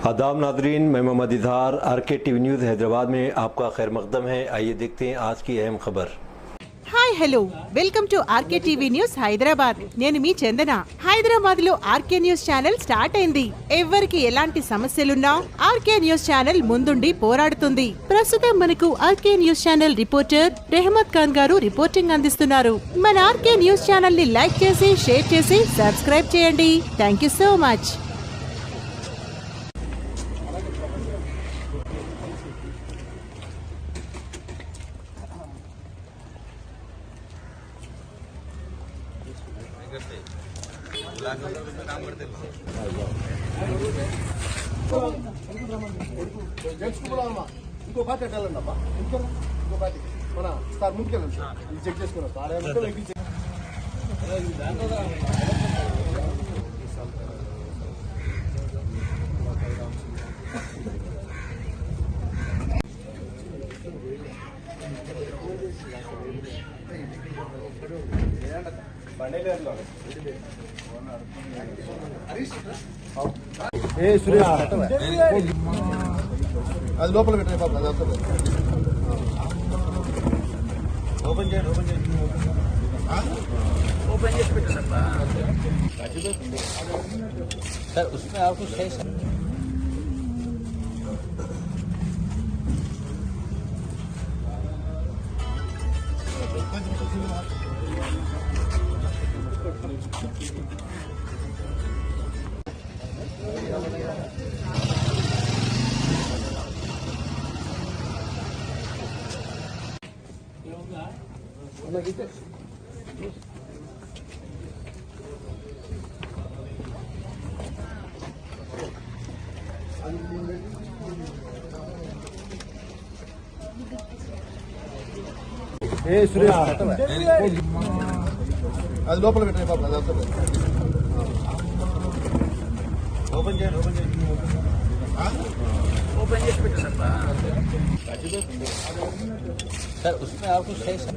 आदाब नादरीन, मैं Mohammad Izhar R K TV news Hyderabad में आपका खैर मकदम है। आइए देखते हैं आज की अहम खबर। Hi hello welcome to RK TV news Hyderabad. నేను మీ చందన. హైదరాబాద్ లో ఆర్కే న్యూస్ ఛానల్ స్టార్ట్ అయింది. ఎవరికి ఎలాంటి సమస్యలున్నా ఆర్కే న్యూస్ ఛానల్ ముందుండి పోరాడుతుంది. ప్రస్తుతం మనకు RK news channel reporter Rehmat Khan garu reporting అందిస్తున్నారు. మన ఆర్కే న్యూస్ ఛానల్ ని లైక్ చేసి షేర్ చేసి సబ్స్క్రైబ్ చేయండి. Thank you so much. ఇంకో పార్టీ వెళ్ళండి అమ్మా, ఇంకో పార్టీ మన సార్ ముందుకెళ్ళండి సార్, ఇది చెక్ చేసుకున్నాం సార్. అది లోపల పెట్టే పాప, అది అర్థం ఓపెన్ చేయండి, ఓపెన్ చేసి పెట్టండి సార్. उसमें और कुछ है सर? అది లోపల పెట్టే పాప, అది అర్థం ఓపెన్ చేయండి, ఓపెన్ చేసి పెట్టండి సార్. उसमें और कुछ है सर?